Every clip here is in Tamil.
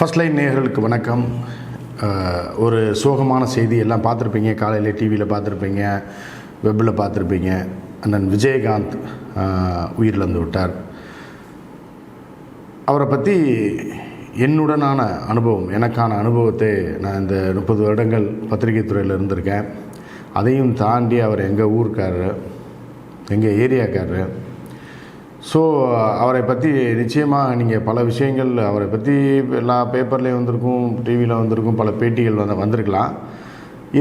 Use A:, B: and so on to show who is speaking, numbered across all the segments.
A: ஃபர்ஸ்ட் லைன் நேயர்களுக்கு வணக்கம். ஒரு சோகமான செய்தி எல்லாம் பார்த்துருப்பீங்க, காலையில் டிவியில் பார்த்துருப்பீங்க, வெப்பில் பார்த்துருப்பீங்க. அண்ணன் விஜயகாந்த் உயிரிழந்து விட்டார். அவரை பற்றி என்னுடனான அனுபவம், எனக்கான அனுபவத்தை நான் இந்த 30 வருடங்கள் பத்திரிகை துறையில் இருந்திருக்கேன். அதையும் தாண்டி அவர் எங்கள் ஊருக்காரர், எங்கள் ஏரியாக்காரர். ஸோ அவரை பற்றி நிச்சயமாக நீங்கள் பல விஷயங்கள் அவரை பற்றி எல்லா பேப்பர்லேயும் வந்திருக்கும், டிவியில் வந்திருக்கும், பல பேட்டிகள் வந்திருக்கலாம்.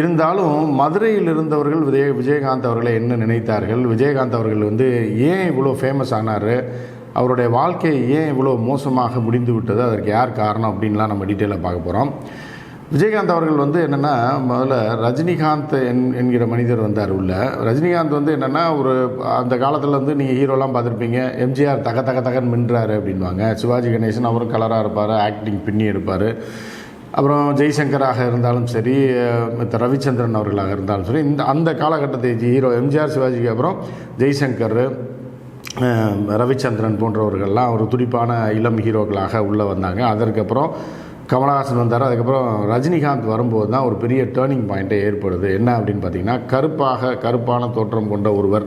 A: இருந்தாலும் மதுரையில் இருந்தவர்கள் விஜயகாந்த் அவர்களை என்ன நினைத்தார்கள், விஜயகாந்த் அவர்கள் ஏன் இவ்வளோ ஃபேமஸ் ஆனார், அவருடைய வாழ்க்கை ஏன் இவ்வளோ மோசமாக முடிந்து விட்டது, அதற்கு யார் காரணம் அப்படின்லாம் நம்ம டீட்டெயிலாக பார்க்க போகிறோம். விஜயகாந்த் அவர்கள் என்னென்னா, முதல்ல ரஜினிகாந்த் என்கிற மனிதர் வந்தார் உள்ள. ரஜினிகாந்த் என்னென்னா, ஒரு அந்த காலத்தில் நீங்கள் ஹீரோலாம் பார்த்துருப்பீங்க, எம்ஜிஆர் தக தக தகன்னு மின்றாரு அப்படின்வாங்க. சிவாஜி கணேசன் அவரும் கலராக இருப்பார், ஆக்டிங் பின்னி எடுப்பார். அப்புறம் ஜெய்சங்கராக இருந்தாலும் சரி, ரவிச்சந்திரன் அவர்களாக இருந்தாலும் சரி, அந்த காலகட்டத்தை ஹீரோ எம்ஜிஆர் சிவாஜிக்கு அப்புறம் ஜெய்சங்கர், ரவிச்சந்திரன் போன்றவர்கள்லாம் ஒரு துடிப்பான இளம் ஹீரோக்களாக உள்ளே வந்தாங்க. அதற்கப்புறம் கமலஹாசன் வந்தார். அதுக்கப்புறம் ரஜினிகாந்த் வரும்போது தான் ஒரு பெரிய டேர்னிங் பாயிண்ட்டே ஏற்படுது. என்ன அப்படின்னு பார்த்தீங்கன்னா, கருப்பான தோற்றம் கொண்ட ஒருவர்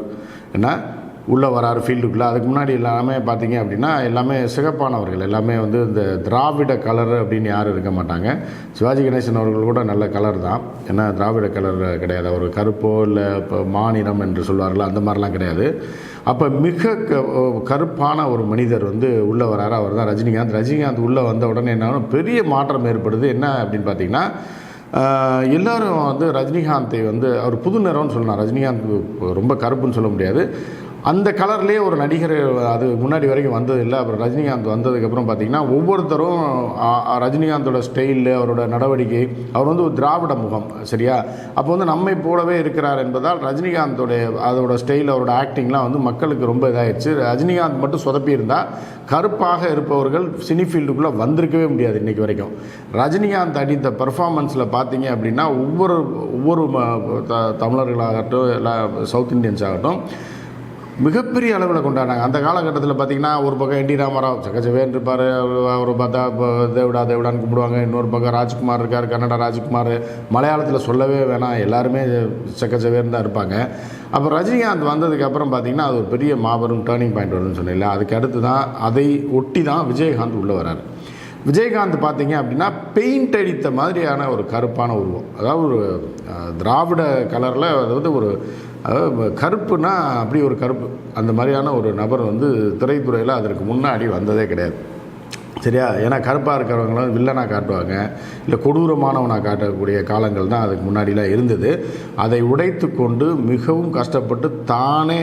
A: உள்ளே வராரு ஃபீல்டுக்குள்ளே. அதுக்கு முன்னாடி எல்லாமே பார்த்தீங்க அப்படின்னா எல்லாமே சிகப்பானவர்கள், எல்லாமே இந்த திராவிட கலர் அப்படின்னு யாரும் இருக்க மாட்டாங்க. சிவாஜி கணேசன் அவர்கள் கூட நல்ல கலர் தான், ஏன்னா திராவிட கலர் கிடையாது. அவர் கருப்போ இல்லை இப்போ மாநிலம் என்று சொல்வார்கள், அந்த மாதிரிலாம் கிடையாது. அப்போ மிக கருப்பான ஒரு மனிதர் உள்ளே வராரு, அவர் தான் ரஜினிகாந்த். ரஜினிகாந்த் உள்ளே வந்த உடனே என்ன பெரிய மாற்றம் ஏற்படுது. என்ன அப்படின்னு பார்த்தீங்கன்னா, எல்லோரும் ரஜினிகாந்தை அவர் புது நிறம்னு சொல்லலாம். ரஜினிகாந்த் ரொம்ப கருப்புன்னு சொல்ல முடியாது, அந்த கலர்லேயே ஒரு நடிகர் அது முன்னாடி வரைக்கும் வந்ததில்லை. அப்புறம் ரஜினிகாந்த் வந்ததுக்கப்புறம் பார்த்திங்கன்னா, ஒவ்வொருத்தரும் ரஜினிகாந்தோட ஸ்டைலு, அவரோட நடவடிக்கை, அவர் ஒரு திராவிட முகம், சரியா? அப்போ நம்மை போலவே இருக்கிறார் என்பதால் அதோட ஸ்டைல், அவரோட ஆக்டிங்லாம் மக்களுக்கு ரொம்ப இதாகிடுச்சு. ரஜினிகாந்த் மட்டும் சொதப்பியிருந்தால் கருப்பாக இருப்பவர்கள் சினி ஃபீல்டுக்குள்ளே வந்திருக்கவே முடியாது இன்றைக்கி வரைக்கும். ரஜினிகாந்த் அடித்த பர்ஃபார்மன்ஸில் பார்த்தீங்க அப்படின்னா, ஒவ்வொரு தமிழர்களாகட்டும், எல்லா சவுத் இண்டியன்ஸ் ஆகட்டும், மிகப்பெரிய அளவில் கொண்டாடினாங்க. அந்த காலகட்டத்தில் பார்த்திங்கன்னா, ஒரு பக்கம் என்டி ராமராவ் சக்கச்சவேன் இருப்பார், அவரை பார்த்தா இப்போ தேவடான்னு கூப்பிடுவாங்க. இன்னொரு பக்கம் ராஜ்குமார் இருக்கார், கன்னடா ராஜ்குமார், மலையாளத்தில் சொல்லவே வேணாம், எல்லாருமே சக்கச்சவேன்னு தான் இருப்பாங்க. அப்போ ரஜினிகாந்த் வந்ததுக்கப்புறம் பார்த்திங்கன்னா, அது ஒரு பெரிய மாபெரும் டேர்னிங் பாயிண்ட் வருதுன்னு சொன்னீங்களா. அதுக்கு அடுத்து தான், அதை ஒட்டி தான் விஜயகாந்த் உள்ளே வரார். விஜயகாந்த் பார்த்திங்க அப்படின்னா, பெயிண்ட் அடித்த மாதிரியான ஒரு கருப்பான உருவம், அதாவது ஒரு திராவிட கலரில், அது ஒரு கருப்புனா அப்படி ஒரு கருப்பு, அந்த மாதிரியான ஒரு நபர் திரைத்துறையில் அதற்கு முன்னாடி வந்ததே கிடையாது, சரியா? ஏன்னா கருப்பாக இருக்கிறவங்களாம் வில்லனாக காட்டுவாங்க, இல்லை கொடூரமானவனாக காட்டக்கூடிய காலங்கள் தான் அதுக்கு முன்னாடிலாம் இருந்தது. அதை உடைத்து கொண்டு மிகவும் கஷ்டப்பட்டு தானே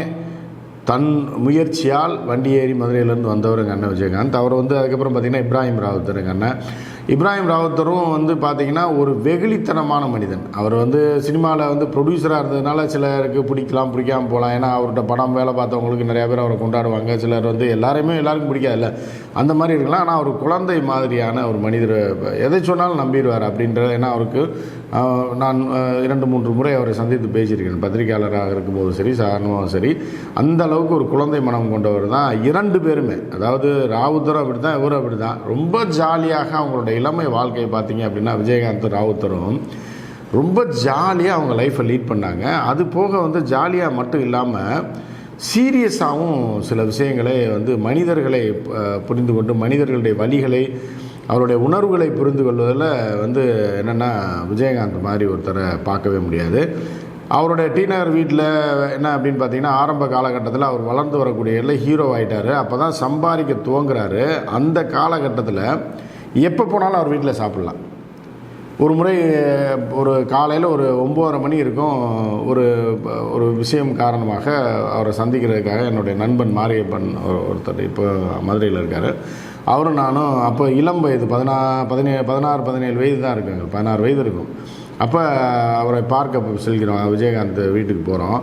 A: தன் முயற்சியால் வண்டி ஏறி மதுரையிலேருந்து வந்தவர் எங்கள் அண்ணன் விஜயகாந்த். அவர் அதுக்கப்புறம் பார்த்திங்கன்னா இப்ராஹிம் ராவுத்தர் எங்கள் அண்ணன். இப்ராஹிம் ராவுத்தரும் பார்த்திங்கன்னா ஒரு வெகுளித்தனமான மனிதன். அவர் சினிமாவில் ப்ரொடியூசராக இருந்ததுனால சிலருக்கு பிடிக்காமல் போகலாம். ஏன்னா அவர்கிட்ட படம் வேலை பார்த்தவங்களுக்கு நிறையா பேர் அவரை கொண்டாடுவாங்க. சிலர் எல்லாருக்கும் பிடிக்காதுல்ல, அந்த மாதிரி இருக்கலாம். ஆனால் அவர் குழந்தை மாதிரியான ஒரு மனிதர், எதை சொன்னாலும் நம்பிடுவார் அப்படின்றது. ஏன்னா அவருக்கு நான் 2-3 முறை அவரை சந்தித்து பேசியிருக்கேன், பத்திரிகையாளராக இருக்கும்போது சரி, சாதாரணமாகவும் சரி. அந்த அளவுக்கு ஒரு குழந்தை மனம் கொண்டவர் தான் 2 பேருமே. அதாவது ராவுத்தரும் அப்படி தான், இவரும் அப்படி தான். ரொம்ப ஜாலியாக அவங்களோட இளமை வாழ்க்கையை பார்த்தீங்க அப்படின்னா, விஜயகாந்த் ராவுத்தரும் ரொம்ப ஜாலியாக அவங்க லைஃப்பை லீட் பண்ணாங்க. அது போக ஜாலியாக மட்டும் இல்லாமல் சீரியஸாகவும் சில விஷயங்களை மனிதர்களை புரிந்து கொண்டு, மனிதர்களுடைய வழிகளை, அவருடைய உணர்வுகளை புரிந்து கொள்வதில் என்னென்னா விஜயகாந்த் மாதிரி ஒருத்தரை பார்க்கவே முடியாது. அவருடைய டிநகர் வீட்டில் என்ன அப்படின்னு பார்த்தீங்கன்னா, ஆரம்ப காலகட்டத்தில் அவர் வளர்ந்து வரக்கூடிய ஹீரோ ஆகிட்டார். அப்போ தான் சம்பாதிக்க துவங்குறாரு. அந்த காலகட்டத்தில் எப்போ போனாலும் அவர் வீட்டில் சாப்பிட்லாம். ஒரு முறை ஒரு காலையில் ஒரு 9:30 மணி இருக்கும், ஒரு விஷயம் காரணமாக அவரை சந்திக்கிறதுக்காக என்னுடைய நண்பன் மாரியப்பன் ஒருத்தர் இப்போ மதுரையில் இருக்கார். அவரும் நானும் அப்போ இளம் வயது 16-17 வயது தான் இருக்குங்க, 16 வயது இருக்கும். அப்போ அவரை பார்க்க செல்கிறோம், விஜயகாந்த் வீட்டுக்கு போகிறோம்.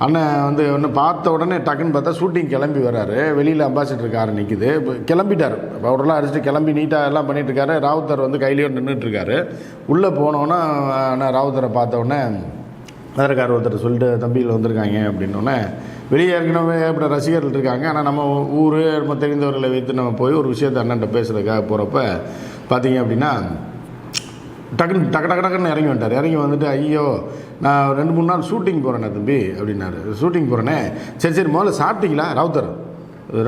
A: அண்ணன் ஒன்று பார்த்த உடனே டக்குன்னு பார்த்தா ஷூட்டிங் கிளம்பி வர்றாரு. வெளியில் அம்பாசிடர் கார் நிற்கிது, இப்போ கிளம்பிட்டார், பவுடர்லாம் அடிச்சுட்டு கிளம்பி நீட்டாக எல்லாம் பண்ணிகிட்ருக்காரு. ராவுத்தர் கையிலேயே நின்றுட்டுருக்காரு. உள்ளே போனோன்னா நான் ராவுத்தரை பார்த்தோன்னே மதுரைக்கார் ஒருத்தர் சொல்லிட்டு, தம்பியில் வந்திருக்காங்க அப்படின்னோடனே, வெளியே ஏற்கனவே இப்படி ரசிகர்கள் இருக்காங்க, ஆனால் நம்ம ஊர் நம்ம தெரிந்தவர்களை வைத்து நம்ம போய் ஒரு விஷயத்தை அண்ணன்ட்ட பேசுகிறதுக்காக போகிறப்ப பார்த்தீங்க அப்படின்னா டக்குன்னு இறங்கி வந்துட்டார். இறங்கி வந்துட்டு, ஐயோ நான் 2-3 நாள் ஷூட்டிங் போகிறேண்ணே தம்பி அப்படின்னாரு. ஷூட்டிங் போகிறேனே, சரி முதல்ல சாப்பிட்டீங்களா ராவுத்தர்,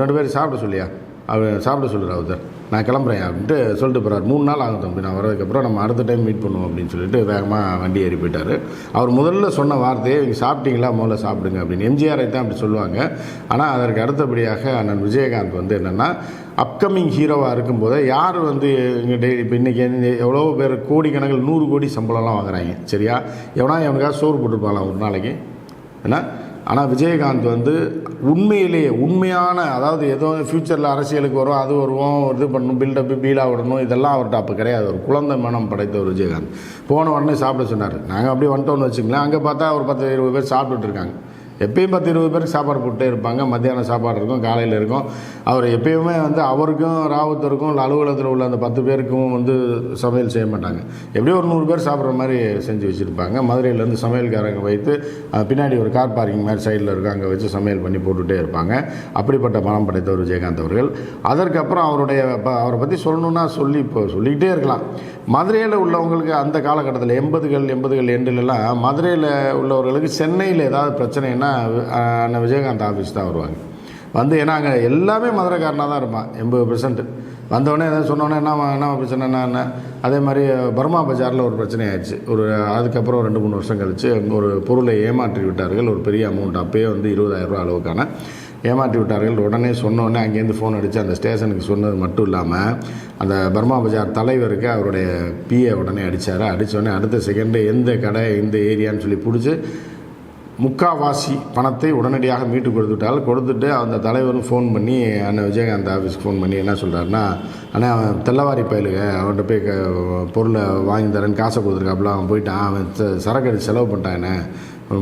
A: 2 பேரும் சாப்பிட சொல்லியா, அவர் சாப்பிட சொல்லு ராவுத்தர், நான் கிளம்புறேன் அப்படின்ட்டு சொல்லிட்டு போகிறார். 3 நாள் ஆகும் தம்பி, நான் வரதுக்கப்புறம் நம்ம அடுத்த டைம் மீட் பண்ணுவோம் அப்படின்னு சொல்லிட்டு வேகமாக வண்டி ஏறி போயிட்டார். அவர் முதல்ல சொன்ன வார்த்தையே, இங்கே சாப்பிட்டீங்களா, முதல்ல சாப்பிடுங்க அப்படின்னு. எம்ஜிஆரை தான் அப்படி சொல்லுவாங்க. ஆனால் அதற்கு அடுத்தபடியாக அண்ணன் விஜயகாந்த் வந்து என்னென்னா, அப்கமிங் ஹீரோவாக இருக்கும்போதே யார் வந்து இங்கே டெய்லி இப்போ இன்றைக்கி எவ்வளோ பேர் கோடிக்கணக்கில் 100 கோடி சம்பளம்லாம் வாங்குறாங்க, சரியா, எவனுக்காக சோறு போட்டுருப்பாங்களாம் ஒரு நாளைக்கு ஏன்னா. ஆனால் விஜயகாந்த் வந்து உண்மையான, அதாவது ஏதோ ஃப்யூச்சரில் அரசியலுக்கு வரும், அது வருவோம், இது பண்ணணும், பில்டப்பு பீலாக விடணும், இதெல்லாம் அவர்கிட்ட அப்போ கிடையாது. ஒரு குழந்தை மனம் படைத்த ஒரு விஜயகாந்த். போன உடனே சாப்பிட சொன்னார். நாங்கள் அப்படியே வந்துட்டோன்னு வச்சுங்களேன். அங்கே பார்த்தா ஒரு 10-20 பேர் சாப்பிட்டுட்டு இருக்காங்க. எப்பயும் 10-20 பேருக்கு சாப்பாடு போட்டே இருப்பாங்க. மத்தியானம் சாப்பாடு இருக்கும், காலையில் இருக்கும். அவர் எப்பயுமே வந்து அவருக்கும் ராவுத்தருக்கும் அலுவலகத்தில் உள்ள அந்த 10 பேருக்கும் வந்து சமையல் செய்ய மாட்டாங்க. எப்படியும் ஒரு 100 பேர் சாப்பிட்ற மாதிரி செஞ்சு வச்சுருப்பாங்க. மதுரையிலேருந்து சமையல்காரங்க வைத்து பின்னாடி ஒரு கார் பார்க்கிங் மாதிரி சைடில் இருக்கும், அங்கே வச்சு சமையல் பண்ணி போட்டுகிட்டே இருப்பாங்க. அப்படிப்பட்ட மனம் படைத்தவர் விஜயகாந்த் அவர்கள். அதற்கப்புறம் அவரை பற்றி சொல்லணுன்னா சொல்லிக்கிட்டே இருக்கலாம். மதுரையில் உள்ளவங்களுக்கு அந்த காலகட்டத்தில் 80கள் எண்டுலலாம் மதுரையில் உள்ளவர்களுக்கு சென்னையில் ஏதாவது பிரச்சனைன்னா அண்ணன் விஜயகாந்த் ஆஃபீஸ் தான் வருவாங்க. வந்து ஏன்னா அங்கே எல்லாமே மதுரைக்காரனாக தான் இருப்பான். 80% வந்தவொடனே எதாவது சொன்னோன்னே என்ன பிரச்சனை என்ன. அதே மாதிரி பர்மா பஜாரில் ஒரு பிரச்சனை ஆயிடுச்சு. அதுக்கப்புறம் 2-3 வருஷம் கழித்து ஒரு பொருளை ஏமாற்றி விட்டார்கள். ஒரு பெரிய அமௌண்ட், அப்போயே வந்து 20,000 ரூபா அளவுக்கான ஏமாற்றி விட்டார்கள். உடனே சொன்னோடனே அங்கேருந்து ஃபோன் அடித்து அந்த ஸ்டேஷனுக்கு சொன்னது மட்டும் இல்லாமல் அந்த பர்மா பஜார் தலைவருக்கு அவருடைய பிஏ உடனே அடித்தார். அடித்தோடனே அடுத்த செகண்டு எந்த கடை எந்த ஏரியான்னு சொல்லி பிடிச்சி முக்காவாசி பணத்தை உடனடியாக மீட்டு கொடுத்துட்டு அந்த தலைவரும் ஃபோன் பண்ணி அண்ணன் விஜயகாந்த் ஆஃபீஸ்க்கு ஃபோன் பண்ணி என்ன சொல்கிறாருன்னா, ஆனால் அவன் தெல்லவாரி பயலுங்க, அவன்கிட்ட போய் பொருளை வாங்கி தரேன்னு காசை கொடுத்துருக்காப்புல, அவன் போயிட்டான், அவன் சரக்கு அடித்து செலவு பண்ணிட்டான், என்ன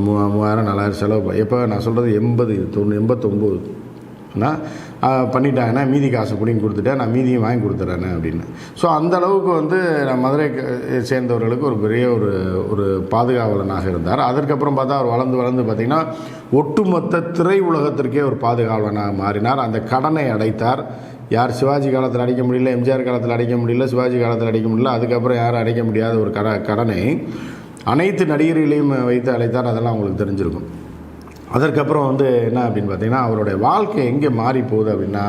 A: 3000-4000 செலவு. எப்போ நான் சொல்கிறது 89 பண்ணிட்டாங்கன்னா மீதி காசை பிடிங்கி கொடுத்துட்டேன், நான் மீதியும் வாங்கி கொடுத்துட்றேன்னு அப்படின்னு. ஸோ அந்தளவுக்கு வந்து நான் மதுரை சேர்ந்தவர்களுக்கு ஒரு பெரிய ஒரு பாதுகாவலனாக இருந்தார். அதற்கப்புறம் பார்த்தா அவர் வளர்ந்து பார்த்திங்கன்னா ஒட்டுமொத்த திரை உலகத்திற்கே ஒரு பாதுகாவலனாக மாறினார். அந்த கடனை அடைத்தார். யார் சிவாஜி காலத்தில் அடைக்க முடியல, எம்ஜிஆர் காலத்தில் அடைக்க முடியல, சிவாஜி காலத்தில் அடைக்க முடியல, அதுக்கப்புறம் யாரும் அடைக்க முடியாத ஒரு கடனை அனைத்து நடிகர்களையும் வைத்து அழைத்தார். அதெல்லாம் அவங்களுக்கு தெரிஞ்சிருக்கும். அதற்கப்புறம் வந்து என்ன அப்படின்னு பார்த்தீங்கன்னா, அவருடைய வாழ்க்கை எங்கே மாறி போகுது அப்படின்னா,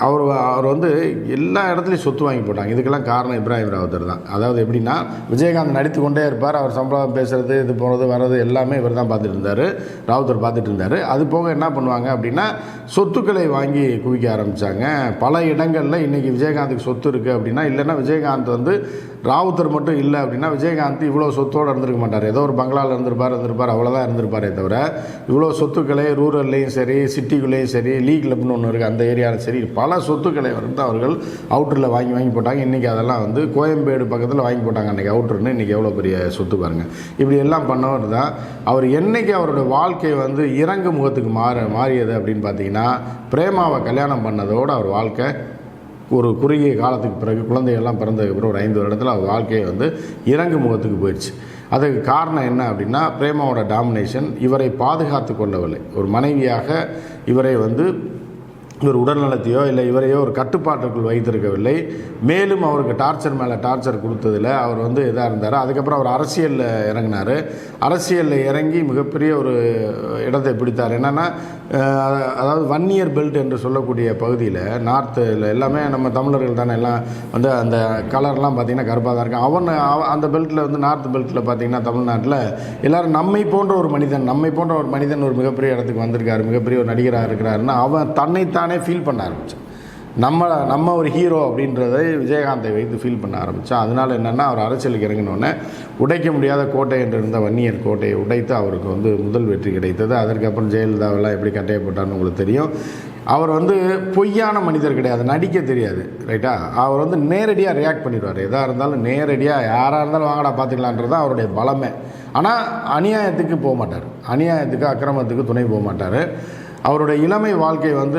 A: அவர் வந்து எல்லா இடத்துலையும் சொத்து வாங்கி போட்டாங்க. இதுக்கெல்லாம் காரணம் இப்ராஹிம் ராவுத்தர் தான். அதாவது எப்படின்னா, விஜயகாந்த் நடித்து கொண்டே இருப்பார், அவர் சம்பளம் பேசுகிறது, இது போகிறது வர்றது எல்லாமே இவர் தான் பார்த்துட்டு இருந்தார், ராவுத்தர் பார்த்துட்டு இருந்தார். அது போக என்ன பண்ணுவாங்க அப்படின்னா, சொத்துக்களை வாங்கி குவிக்க ஆரம்பித்தாங்க. பல இடங்களில் இன்றைக்கி விஜயகாந்துக்கு சொத்து இருக்குது அப்படின்னா, இல்லைன்னா விஜயகாந்த் வந்து ராவுத்தர் மட்டும் இல்லை அப்படின்னா விஜயகாந்த் இவ்வளோ சொத்தோடு இருந்திருக்க மாட்டார். ஏதோ ஒரு பங்களாவில் இருந்திருப்பார், அவ்வளோதான் இருந்திருப்பாரே தவிர இவ்வளோ சொத்துக்களை ரூரல்லையும் சரி, சிட்டிக்குள்ளேயும் சரி, லீ கிளப்னு ஒன்று இருக்குது அந்த ஏரியாவில் சரி, பல சொத்துக்களை வந்து அவர்கள் அவுட்டரில் வாங்கி போட்டாங்க. இன்றைக்கி அதெல்லாம் வந்து கோயம்பேடு பக்கத்தில் வாங்கி போட்டாங்க. அன்றைக்கி அவுட்டர்னு இன்றைக்கி எவ்வளோ பெரிய சொத்து பாருங்கள். இப்படி எல்லாம் பண்ணவர் தான். அவர் என்றைக்கு அவருடைய வாழ்க்கை வந்து இறங்கு முகத்துக்கு மாறியது அப்படின்னு பார்த்தீங்கன்னா, பிரேமாவை கல்யாணம் பண்ணதோடு அவர் வாழ்க்கை ஒரு குறுகிய காலத்துக்கு பிறகு குழந்தைகள்லாம் பிறந்ததுக்கப்புறம் ஒரு 5 வருடத்தில் அவர் வாழ்க்கையை வந்து இறங்கு முகத்துக்கு போயிடுச்சு. அதுக்கு காரணம் என்ன அப்படின்னா, பிரேமாவோட டாமினேஷன் இவரை பாதுகாத்து கொள்ளவில்லை. ஒரு மனைவியாக இவரை வந்து இவர் உடல்நலத்தையோ இல்லை இவரையோ ஒரு கட்டுப்பாட்டுக்குள் வைத்திருக்கவில்லை. மேலும் அவருக்கு டார்ச்சர் மேலே டார்ச்சர் கொடுத்ததில் அவர் வந்து இதாக இருந்தார். அதுக்கப்புறம் அவர் அரசியலில் இறங்கினார். அரசியலில் இறங்கி மிகப்பெரிய ஒரு இடத்தை பிடித்தார். என்னென்னா, அதாவது வன்னியர் பெல்ட் என்று சொல்லக்கூடிய பகுதியில் நார்த்தில் எல்லாமே நம்ம தமிழர்கள் தானே, எல்லாம் வந்து அந்த கலர்லாம் பார்த்திங்கன்னா கருப்பாக தான் இருக்கும். அந்த பெல்ட்டில் வந்து நார்த் பெல்ட்டில் பார்த்திங்கன்னா தமிழ்நாட்டில் எல்லோரும் நம்மை போன்ற ஒரு மனிதன் ஒரு மிகப்பெரிய இடத்துக்கு வந்திருக்காரு, மிகப்பெரிய ஒரு நடிகராக இருக்கிறாருன்னா அவன் தன்னைத்தானே ஃபீல் பண்ண ஆரம்பித்தான். நம்ம ஒரு ஹீரோ அப்படின்றதை விஜயகாந்தை வைத்து ஃபீல் பண்ண ஆரம்பித்தான். அதனால் என்னென்னா, அவர் அரசியலுக்கு இறங்கினோடனே உடைக்க முடியாத கோட்டை என்று இருந்த வன்னியர் கோட்டையை உடைத்து அவருக்கு வந்து முதல் வெற்றி கிடைத்தது. அதற்கப்புறம் ஜெயலலிதாவெல்லாம் எப்படி கட்டையப்பட்டார்னு உங்களுக்கு தெரியும். அவர் வந்து பொய்யான மனிதர் கிடையாது, நடிக்க தெரியாது, ரைட்டா. அவர் வந்து நேரடியாக ரியாக்ட் பண்ணிடுவார். எதாக இருந்தாலும் நேரடியாக யாராக இருந்தாலும் வாங்கடா பார்த்துக்கலான்றது தான் அவருடைய பலமே. ஆனால் அநியாயத்துக்கு போக மாட்டார், அநியாயத்துக்கு அக்கிரமத்துக்கு துணை போக மாட்டார். அவருடைய இளமை வாழ்க்கை வந்து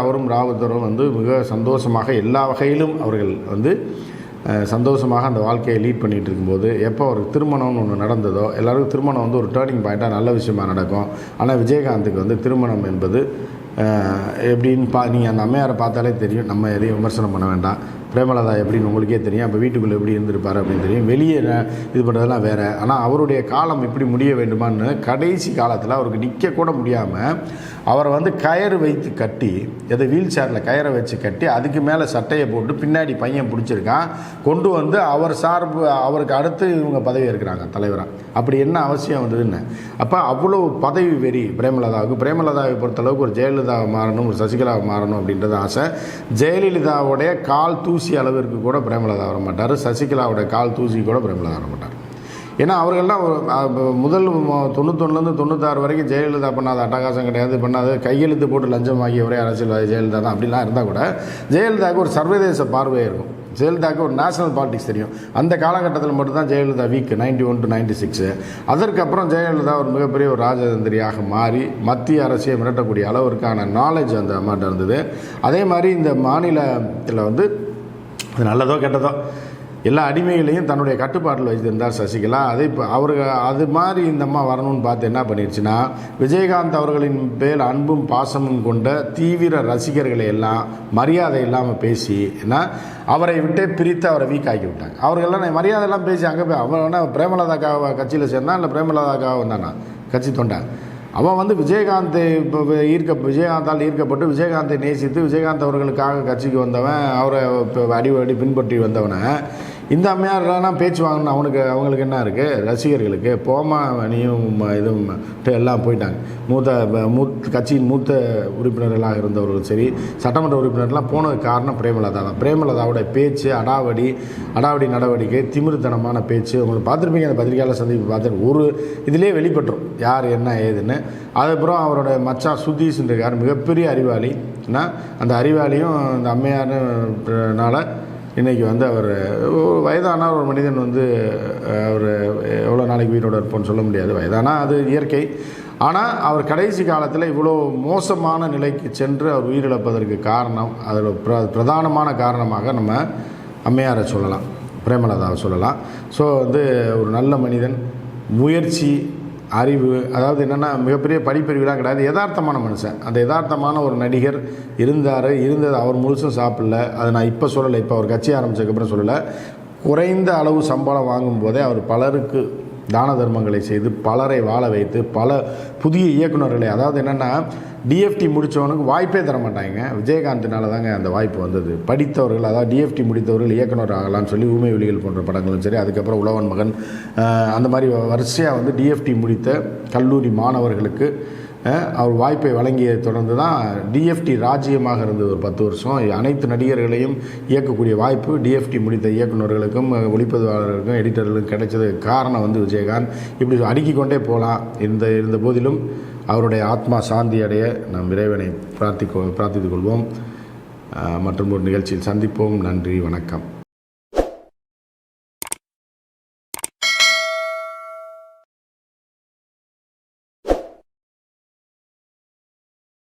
A: அவரும் ராவுத்தரும் வந்து மிக சந்தோஷமாக எல்லா வகையிலும் அவர்கள் வந்து சந்தோஷமாக அந்த வாழ்க்கையை லீட் பண்ணிகிட்டு இருக்கும்போது, எப்போ அவருக்கு திருமணம்னு ஒன்று நடந்ததோ, எல்லாருக்கும் திருமணம் வந்து ஒரு டேர்னிங் பாயிண்ட்டாக நல்ல விஷயமாக நடக்கும். ஆனால் விஜயகாந்துக்கு வந்து திருமணம் என்பது எப்படின்னு நீங்கள் அந்த அம்மையாரை பார்த்தாலே தெரியும். நம்ம எதையும் விமர்சனம் பண்ண வேண்டாம். பிரேமலதா எப்படின்னு உங்களுக்கே தெரியும். அப்போ வீட்டுக்குள்ளே எப்படி இருந்திருப்பார் அப்படின்னு தெரியும். வெளியே இது பண்ணுறதெல்லாம் வேறு. ஆனால் அவருடைய காலம் இப்படி முடிய வேண்டுமான்னு கடைசி காலத்தில் அவருக்கு நிற்கக்கூட முடியாமல் அவரை வந்து கயிறு வைத்து கட்டி, வீல் சேரில் கயிறை வச்சு கட்டி அதுக்கு மேலே சட்டையை போட்டு பின்னாடி பையன் பிடிச்சிருக்கான் கொண்டு வந்து அவர் சார்பு அவருக்கு அடுத்து இவங்க பதவி இருக்கிறாங்க தலைவராக. அப்படி என்ன அவசியம் வந்ததுன்னு. அப்போ அவ்வளோ பதவி வெறி பிரேமலதாவுக்கு. பிரேமலதாவை பொறுத்தளவுக்கு ஒரு ஜெயலலிதாவை மாறணும், ஒரு சசிகலாவை மாறணும் அப்படின்றது ஆசை. ஜெயலலிதாவுடைய கால் தூசி அளவிற்கு கூட பிரேமலதா வர மாட்டார். சசிகலாவுடைய கால் தூசி கூட பிரேமலதா வர மாட்டார். ஏன்னா அவர்கள்லாம் முதல் 91லேருந்து 96 வரைக்கும் ஜெயலலிதா பண்ணாத அட்டகாசம் கிடையாது, பண்ணாத கையெழுத்து போட்டு லஞ்சம் வாங்கிய ஒரே அரசியல்வாதி ஜெயலலிதா தான். அப்படிலாம் இருந்தால் கூட ஜெயலலிதாவுக்கு ஒரு சர்வதேச பார்வை இருக்கும். ஜெயலலிதாவுக்கு ஒரு நேஷனல் பாலிடிக்ஸ் தெரியும். அந்த காலகட்டத்தில் மட்டும்தான் ஜெயலலிதா வீக் 91 to 96. அதற்கப்புறம் ஜெயலலிதா ஒரு மிகப்பெரிய ஒரு ராஜதந்திரியாக மாறி மத்திய அரசியை மிரட்டக்கூடிய அளவிற்கான நாலேஜ் அந்த அம்மாட்ட இருந்தது. அதே மாதிரி இந்த மாநிலத்தில் வந்து நல்லதோ கெட்டதோ எல்லா அடிமைகளையும் தன்னுடைய கட்டுப்பாட்டில் வைத்திருந்தார் சசிகலா. அதே இப்போ அவருக்கு அது மாதிரி இந்த அம்மா வரணும்னு பார்த்து என்ன பண்ணிடுச்சுன்னா, விஜயகாந்த் அவர்களின் பேர் அன்பும் பாசமும் கொண்ட தீவிர ரசிகர்களை எல்லாம் மரியாதை இல்லாமல் பேசி ஏன்னா அவரை விட்டே பிரித்து அவரை வீக் ஆக்கி விட்டாங்க. அவர்களெல்லாம் மரியாதையெல்லாம் பேசி அங்கே போய் அவன் என்ன பிரேமலதாக்காவை கட்சியில் சேர்ந்தான், இல்லை பிரேமலதாக்காவை வந்தானா கட்சி தொண்டான். அவன் வந்து விஜயகாந்தை இப்போ விஜயகாந்தால் ஈர்க்கப்பட்டு விஜயகாந்தை நேசித்து விஜயகாந்த் அவர்களுக்காக கட்சிக்கு வந்தவன், அவரை இப்போ அடி பின்பற்றி வந்தவனை இந்த அம்மையாரெல்லாம் பேச்சு வாங்கணும் அவங்களுக்கு என்ன இருக்குது ரசிகர்களுக்கு. போமா நீயும் இதுவும் எல்லாம் போயிட்டாங்க. கட்சியின் மூத்த உறுப்பினர்களாக இருந்தவர்கள் சரி, சட்டமன்ற உறுப்பினர்லாம் போனதுக்கு காரணம் பிரேமலதா தான். பிரேமலதாவோட பேச்சு, அடாவடி நடவடிக்கை, திமிருத்தனமான பேச்சு உங்களுக்கு பார்த்துருப்பீங்க. அந்த பத்திரிகையாளர் சந்திப்பு பார்த்துட்டு ஒரு இதிலே வெளிப்பட்டுரும் யார் என்ன ஏதுன்னு. அதுக்கப்புறம் அவரோட மச்சான் சுதீஷ் இருக்கார், மிகப்பெரிய அறிவாளினா அந்த அறிவாளியும் அந்த அம்மையார்னால இன்றைக்கி வந்து அவர் வயதான ஒரு மனிதன் வந்து அவர் எவ்வளோ நாளைக்கு உயிரோடு இருப்போன்னு சொல்ல முடியாது. வயதானா அது இயற்கை. ஆனால் அவர் கடைசி காலத்தில் இவ்வளோ மோசமான நிலைக்கு சென்று அவர் உயிரிழப்பதற்கு காரணம், அதில் பிரதானமான காரணமாக நம்ம அம்மையாரை சொல்லலாம், பிரேமலதாவை சொல்லலாம். ஸோ வந்து ஒரு நல்ல மனிதன், முயற்சி, அறிவு, அதாவது என்னென்னா மிகப்பெரிய படிப்பறிவுலாம் கிடையாது, யதார்த்தமான மனுஷன். அந்த யதார்த்தமான ஒரு நடிகர் இருந்தது அவர் முழுசும் சாப்பிடல. அதை நான் இப்போ சொல்லலை, இப்போ அவர் கட்சி ஆரம்பித்ததுக்கப்புறம் சொல்லலை. குறைந்த அளவு சம்பளம் வாங்கும்போதே அவர் பலருக்கு தான தர்மங்களை செய்து பலரை வாழ வைத்து பல புதிய இயக்குநர்களை, அதாவது என்னென்னா டிஎஃப்டி முடித்தவனுக்கு வாய்ப்பே தர மாட்டாங்க. விஜயகாந்தினால தாங்க அந்த வாய்ப்பு வந்தது. படித்தவர்கள், அதாவது டிஎஃப்டி முடித்தவர்கள் இயக்குனர் ஆகலாம்னு சொல்லி ஊமை விழிகள் போன்ற படங்களும் சரி, அதுக்கப்புறம் உழவன் மகன், அந்த மாதிரி வரிசையாக வந்து டிஎஃப்டி முடித்த கல்லூரி மாணவர்களுக்கு அவர் வாய்ப்பை வழங்கிய தொடர்ந்து தான் டிஎஃப்டி ராஜ்யமாக இருந்தது ஒரு 10 வருஷம். அனைத்து நடிகர்களையும் இயக்கக்கூடிய வாய்ப்பு டிஎஃப்டி முடித்த இயக்குநர்களுக்கும் ஒளிப்பதிவாளர்களுக்கும் எடிட்டர்களுக்கும் கிடைச்சது காரணம் வந்து விஜயகாந்த். இப்படி அடுக்கிக் கொண்டே போகலாம். இருந்த போதிலும் அவருடைய ஆத்மா சாந்தி அடைய நாம் இறைவனை பிரார்த்தித்துக் கொள்வோம். மற்றும் ஒரு நிகழ்ச்சியில் சந்திப்போம். நன்றி, வணக்கம்.